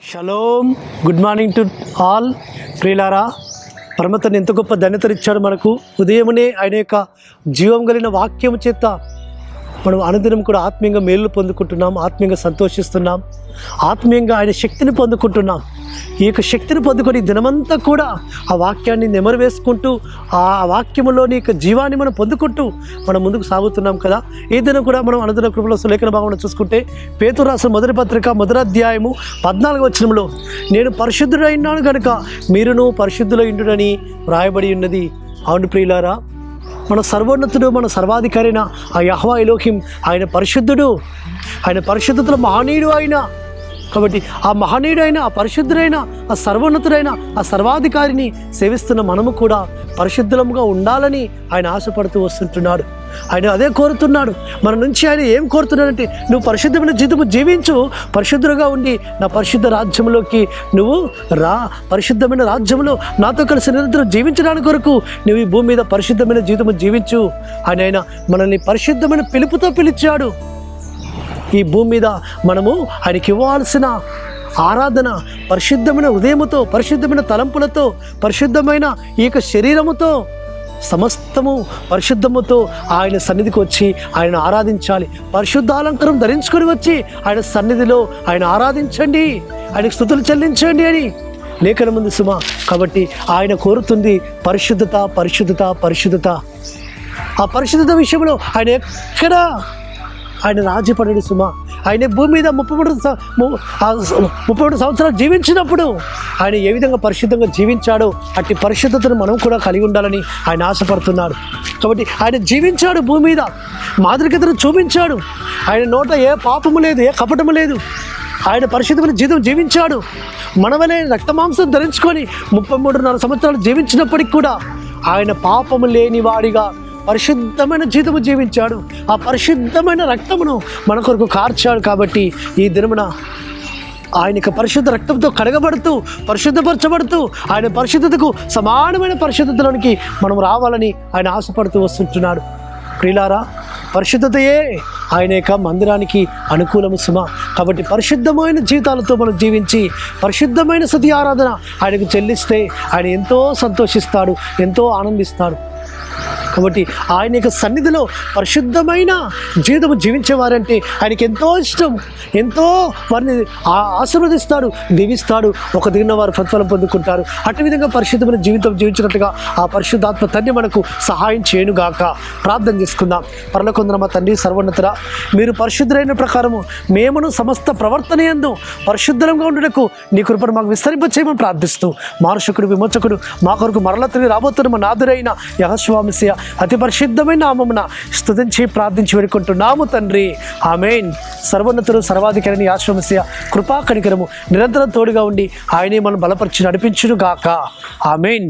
Shalom, good morning to all. ప్రియులారా, పరమతను ఎంత గొప్ప ధన్యతనిచ్చాడు మనకు. ఉదయమునే ఆయన యొక్క జీవం కలిగిన వాక్యము చేత మనం అనుదినం కూడా ఆత్మీయంగా మేలు పొందుకుంటున్నాం, ఆత్మీయంగా సంతోషిస్తున్నాం, ఆత్మీయంగా ఆయన శక్తిని పొందుకుంటున్నాం. ఈ యొక్క శక్తిని పొందుకొని దినమంతా కూడా ఆ వాక్యాన్ని నెమరు వేసుకుంటూ ఆ వాక్యములోని యొక్క జీవాన్ని మనం పొందుకుంటూ మనం ముందుకు సాగుతున్నాం కదా. ఈ దినం కూడా మనం అనుదిన కృపలో సులేఖన భాగంలో చూసుకుంటే పేతురు రాసిన మొదటి పత్రిక 1వ అధ్యాయము 14వ వచనంలో, నేను పరిశుద్ధుడైనాను కనుక మీరును పరిశుద్ధుల ఇండుడని వ్రాయబడి ఉన్నది. అవును ప్రియులారా, మన సర్వోన్నతుడు, మన సర్వాధికారి అయిన ఆ యెహోవా ఎలోహిం ఆయన పరిశుద్ధుడు, ఆయన పరిశుద్ధతలో మహనీయుడు. ఆయన కాబట్టి ఆ మహనీయుడైన, ఆ పరిశుద్ధుడైన, ఆ సర్వోన్నతుడైన, ఆ సర్వాధికారిని సేవిస్తున్న మనము కూడా పరిశుద్ధులముగా ఉండాలని ఆయన ఆశపడుతూ వస్తుంటున్నాడు. ఆయన అదే కోరుతున్నాడు మన నుంచి. ఆయన ఏం కోరుతున్నాడంటే, నువ్వు పరిశుద్ధమైన జీవితము జీవించు, పరిశుద్ధులుగా ఉండి నా పరిశుద్ధ రాజ్యంలోకి నువ్వు రా. పరిశుద్ధమైన రాజ్యంలో నాతో కలిసి నిరంతరం జీవించడానికి కొరకు నువ్వు ఈ భూమి మీద పరిశుద్ధమైన జీవితము జీవించు అని ఆయన మనల్ని పరిశుద్ధమైన పిలుపుతో పిలిచాడు. ఈ భూమి మీద మనము ఆయనకి ఇవ్వాల్సిన ఆరాధన పరిశుద్ధమైన హృదయముతో, పరిశుద్ధమైన తలంపులతో, పరిశుద్ధమైన ఈ యొక్క శరీరముతో, సమస్తము పరిశుద్ధముతో ఆయన సన్నిధికి వచ్చి ఆయన ఆరాధించాలి. పరిశుద్ధ అలంకారం ధరించుకొని వచ్చి ఆయన సన్నిధిలో ఆయన ఆరాధించండి, ఆయనకు స్తుతులు చెల్లించండి అని లేఖనం ఉంది సుమా. కాబట్టి ఆయన కోరుతుంది పరిశుద్ధత, పరిశుద్ధత, పరిశుద్ధత. ఆ పరిశుద్ధత విషయంలో ఆయన ఎక్కడా ఆయన రాజీపడడు సుమా. ఆయన భూమి మీద 33 సంవత్సరాలు జీవించినప్పుడు ఆయన ఏ విధంగా పరిశుద్ధంగా జీవించాడో అట్టి పరిశుద్ధతను మనం కూడా కలిగి ఉండాలని ఆయన ఆశపడుతున్నాడు. కాబట్టి ఆయన జీవించాడు, భూమి మీద మాదిరికతను చూపించాడు. ఆయన నోట ఏ పాపము లేదు, ఏ కపటము లేదు. ఆయన పరిశుద్ధమైన జీవితం జీవించాడు. మనవలే రక్తమాంసం ధరించుకొని 33.5 సంవత్సరాలు జీవించినప్పటికి కూడా ఆయన పాపము లేని వాడిగా పరిశుద్ధమైన జీవితము జీవించాడు. ఆ పరిశుద్ధమైన రక్తమును మన కొరకు కార్చాడు. కాబట్టి ఈ దినమున ఆయనకు పరిశుద్ధ రక్తంతో కడగబడుతూ, పరిశుద్ధపరచబడుతూ, ఆయన పరిశుద్ధతకు సమానమైన పరిశుద్ధతలోనికి మనం రావాలని ఆయన ఆశపడుతూ వస్తుంటున్నాడు. ప్రియులారా, పరిశుద్ధతయే ఆయన యొక్క మందిరానికి అనుకూలము సుమ. కాబట్టి పరిశుద్ధమైన జీవితాలతో మనం జీవించి పరిశుద్ధమైన స్తుతి ఆరాధన ఆయనకు చెల్లిస్తే ఆయన ఎంతో సంతోషిస్తాడు, ఎంతో ఆనందిస్తాడు. కాబట్టి ఆయన యొక్క సన్నిధిలో పరిశుద్ధమైన జీవితము జీవించేవారంటే ఆయనకి ఎంతో ఇష్టం, ఎంతో వారిని ఆశీర్వదిస్తాడు, దీవిస్తాడు. ఒక దిగిన వారు ప్రతిఫలం పొందుకుంటారు. అటు విధంగా పరిశుద్ధమైన జీవితం జీవించినట్టుగా ఆ పరిశుద్ధాత్మ తండ్రి మనకు సహాయం చేయనుగాక. ప్రార్థన చేసుకుందాం. పరలోకమందున మా తండ్రి సర్వోన్నతుడా, మీరు పరిశుద్ధులైన ప్రకారము మేమును సమస్త ప్రవర్తన యందు పరిశుద్ధంగా ఉండుటకు నీ కృపను మాకు విస్తరింపచేయమని ప్రార్థిస్తూ, మానుషకుడు విమోచకుడు మా కొరకు మరల తిరిగి రాబోతున్న మా నాదురైన యెహోవా మెస్సియా అతి పరిశుద్ధమైన నామమున స్తుతించి ప్రార్థించి వేడుకుంటున్నాము తండ్రి. ఆమేన్. సర్వోన్నతుడు, సర్వాధికారిని యెహోవా మెస్సియా కృపా కనికరము నిరంతరం తోడుగా ఉండి ఆయనే మనం బలపరిచి నడిపించును గాక. ఆమేన్.